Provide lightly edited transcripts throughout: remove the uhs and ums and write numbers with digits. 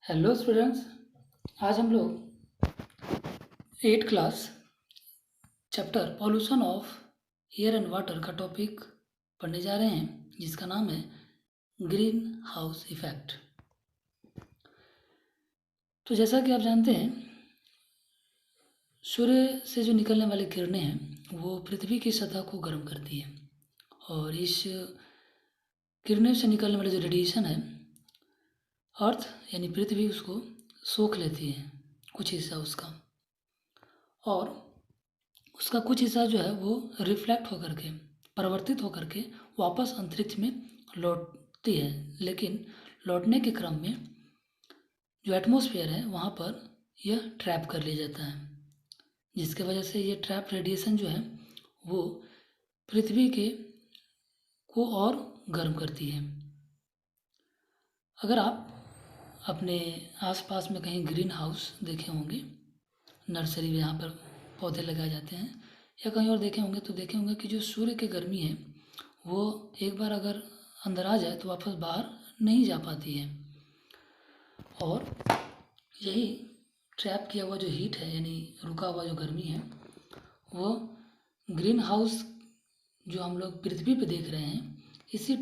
Hello students. आज हम लोग 8 class chapter pollution of air and water का टॉपिक पढ़ने जा रहे हैं, जिसका नाम है ग्रीन हाउस इफेक्ट। तो जैसा कि आप जानते हैं, सूर्य से जो निकलने वाली किरणें हैं वो पृथ्वी की सतह को गर्म करती है, और इस किरणें से निकलने वाली जो रेडिएशन है, अर्थ यानी पृथ्वी उसको सोख लेती है, कुछ हिस्सा उसका, और उसका कुछ हिस्सा जो है वो रिफ्लेक्ट होकर के, परावर्तित होकर के वापस अंतरिक्ष में लौटती है। लेकिन लौटने के क्रम में जो एटमॉस्फेयर है वहाँ पर यह ट्रैप कर लिया जाता है, जिसके वजह से ये ट्रैप रेडिएशन जो है वो पृथ्वी के को और गर्म करती है। अगर आप अपने आसपास में कहीं ग्रीन हाउस देखे होंगे, नर्सरी में यहाँ पर पौधे लगाए जाते हैं, या कहीं और देखे होंगे तो देखे होंगे कि जो सूर्य की गर्मी है वो एक बार अगर अंदर आ जाए तो वापस बाहर नहीं जा पाती है, और यही ट्रैप किया हुआ जो हीट है यानी रुका हुआ जो गर्मी है वो ग्रीन हाउस जो हम लोग पृथ्वी पे देख रहे हैं इसी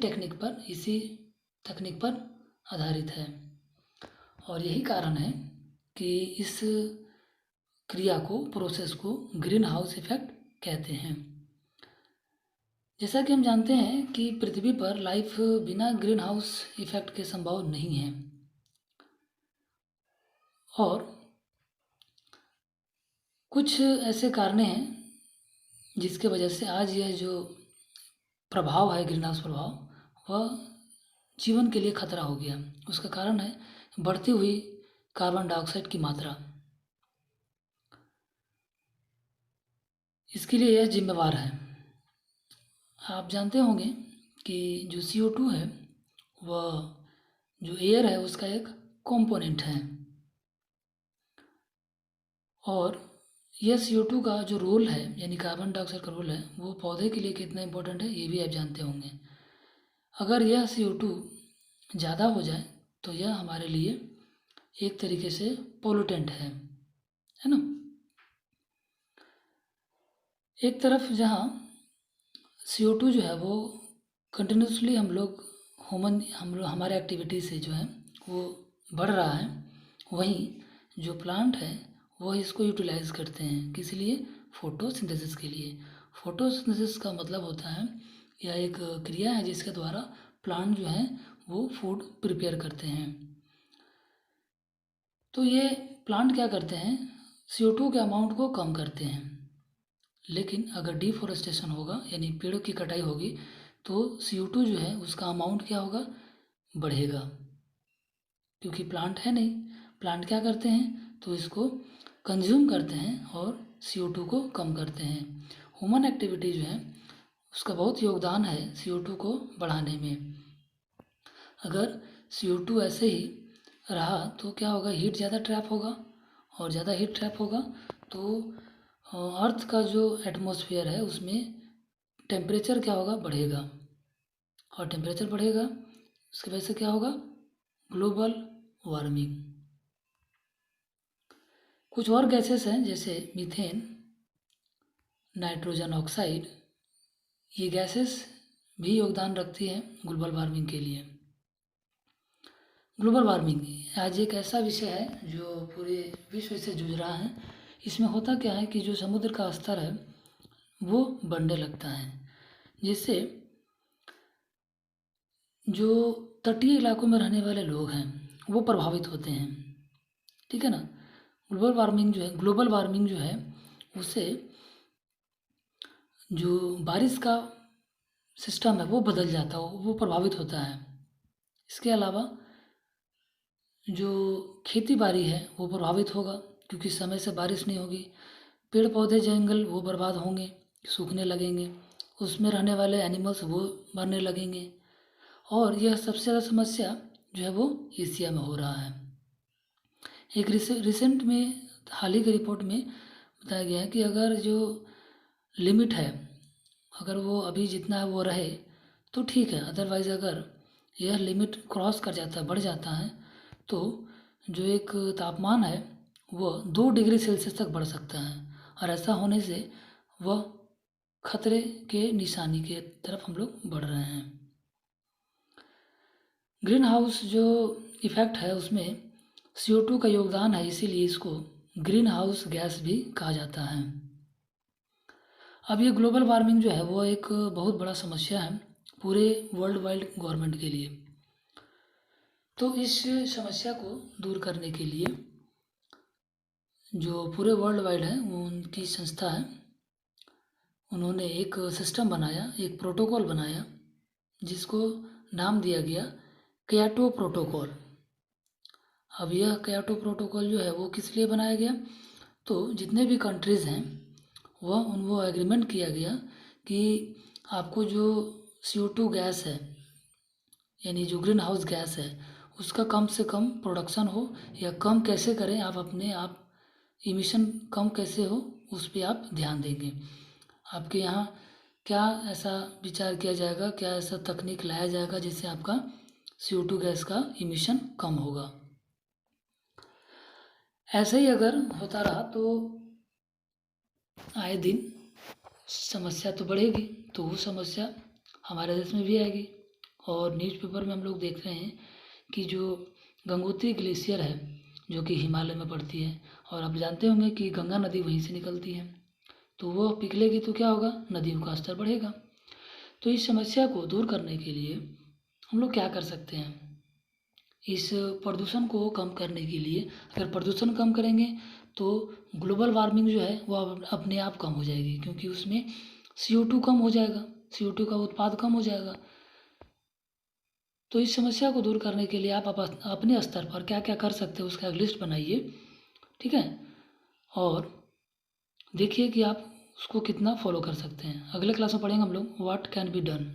तकनीक पर आधारित है। और यही कारण है कि इस क्रिया को, प्रोसेस को ग्रीन हाउस इफेक्ट कहते हैं। जैसा कि हम जानते हैं कि पृथ्वी पर लाइफ बिना ग्रीन हाउस इफेक्ट के संभव नहीं है, और कुछ ऐसे कारण हैं जिसके वजह से आज यह जो प्रभाव है, ग्रीन हाउस प्रभाव, वह जीवन के लिए खतरा हो गया। उसका कारण है बढ़ती हुई कार्बन डाइऑक्साइड की मात्रा। इसके लिए यह जिम्मेवार है। आप जानते होंगे कि जो CO2 है वह जो एयर है उसका एक कंपोनेंट है, और यह CO2 का जो रोल है यानी कार्बन डाइऑक्साइड का रोल है वो पौधे के लिए कितना इम्पोर्टेंट है ये भी आप जानते होंगे। अगर यह CO2 ज़्यादा हो जाए तो यह हमारे लिए एक तरीके से पोल्यूटेंट है ना। एक तरफ जहाँ CO2 जो है वो कंटिन्यूसली हमारे एक्टिविटी से जो है वो बढ़ रहा है, वहीं जो प्लांट है वो इसको यूटिलाइज करते हैं, किस लिए? फोटोसिंथेसिस के लिए। फोटोसिंथेसिस का मतलब होता है यह एक क्रिया है जिसके द्वारा प्लांट जो है वो फूड प्रिपेयर करते हैं। तो ये प्लांट क्या करते हैं, CO2 के अमाउंट को कम करते हैं। लेकिन अगर डिफॉरेस्टेशन होगा यानी पेड़ों की कटाई होगी तो CO2 जो है उसका अमाउंट क्या होगा, बढ़ेगा, क्योंकि प्लांट है नहीं। प्लांट क्या करते हैं तो इसको कंज्यूम करते हैं और CO2 को कम करते हैं। ह्यूमन एक्टिविटी जो है उसका बहुत योगदान है CO2 को बढ़ाने में। अगर CO2 ऐसे ही रहा तो क्या होगा, हीट ज़्यादा ट्रैप होगा, और ज़्यादा हीट ट्रैप होगा तो अर्थ का जो एटमॉस्फेयर है उसमें टेम्परेचर क्या होगा, बढ़ेगा, और टेम्परेचर बढ़ेगा उसकी वजह से क्या होगा, ग्लोबल वार्मिंग। कुछ और गैसेस हैं जैसे मीथेन, नाइट्रोजन ऑक्साइड, ये गैसेस भी योगदान रखती हैं ग्लोबल वार्मिंग के लिए। ग्लोबल वार्मिंग आज एक ऐसा विषय है जो पूरे विश्व से जूझ रहा है। इसमें होता क्या है कि जो समुद्र का स्तर है वो बढ़ने लगता है, जिससे जो तटीय इलाकों में रहने वाले लोग हैं वो प्रभावित होते हैं, ठीक है ना। ग्लोबल वार्मिंग जो है उससे जो बारिश का सिस्टम है वो बदल जाता है, वो प्रभावित होता है। इसके अलावा जो खेती बाड़ी है वो प्रभावित होगा, क्योंकि समय से बारिश नहीं होगी। पेड़ पौधे जंगल वो बर्बाद होंगे, सूखने लगेंगे, उसमें रहने वाले एनिमल्स वो मरने लगेंगे। और यह सबसे ज़्यादा समस्या जो है वो एशिया में हो रहा है। एक रिसेंट में हाल ही की रिपोर्ट में बताया गया है कि अगर जो लिमिट है अगर वो अभी जितना है वो रहे तो ठीक है, अदरवाइज़ अगर यह लिमिट क्रॉस कर जाता है, बढ़ जाता है, तो जो एक तापमान है वह 2 डिग्री सेल्सियस तक बढ़ सकता है, और ऐसा होने से वह खतरे के निशानी के तरफ हम लोग बढ़ रहे हैं। ग्रीन हाउस जो इफ़ेक्ट है उसमें CO2 का योगदान है, इसीलिए इसको ग्रीन हाउस गैस भी कहा जाता है। अब ये ग्लोबल वार्मिंग जो है वो एक बहुत बड़ा समस्या है पूरे वर्ल्ड वाइड गवर्नमेंट के लिए। तो इस समस्या को दूर करने के लिए जो पूरे वर्ल्ड वाइड है वो उनकी संस्था है, उन्होंने एक सिस्टम बनाया, एक प्रोटोकॉल बनाया जिसको नाम दिया गया क्योटो प्रोटोकॉल। अब यह क्योटो प्रोटोकॉल जो है वो किस लिए बनाया गया, तो जितने भी कंट्रीज़ हैं वो एग्रीमेंट किया गया कि आपको जो CO2 गैस है यानी जो ग्रीन हाउस गैस है उसका कम से कम प्रोडक्शन हो, या कम कैसे करें आप इमिशन कम कैसे हो उस पर आप ध्यान देंगे। आपके यहाँ क्या ऐसा विचार किया जाएगा, क्या ऐसा तकनीक लाया जाएगा जिससे आपका CO2 गैस का इमिशन कम होगा। ऐसे ही अगर होता रहा तो आए दिन समस्या तो बढ़ेगी, तो वो समस्या हमारे देश में भी आएगी। और न्यूज़पेपर में हम लोग देख रहे हैं कि जो गंगोत्री ग्लेशियर है जो कि हिमालय में पड़ती है, और आप जानते होंगे कि गंगा नदी वहीं से निकलती है, तो वो पिघलेगी तो क्या होगा, नदियों का स्तर बढ़ेगा। तो इस समस्या को दूर करने के लिए हम लोग क्या कर सकते हैं, इस प्रदूषण को कम करने के लिए अगर प्रदूषण कम करेंगे तो ग्लोबल वार्मिंग जो है वो अपने आप कम हो जाएगी, क्योंकि उसमें CO2 कम हो जाएगा, CO2 का उत्पाद कम हो जाएगा। तो इस समस्या को दूर करने के लिए आप अपने स्तर पर क्या क्या कर सकते हो उसका एक लिस्ट बनाइए, ठीक है, और देखिए कि आप उसको कितना फॉलो कर सकते हैं। अगले क्लास में पढ़ेंगे हम लोग व्हाट कैन बी डन।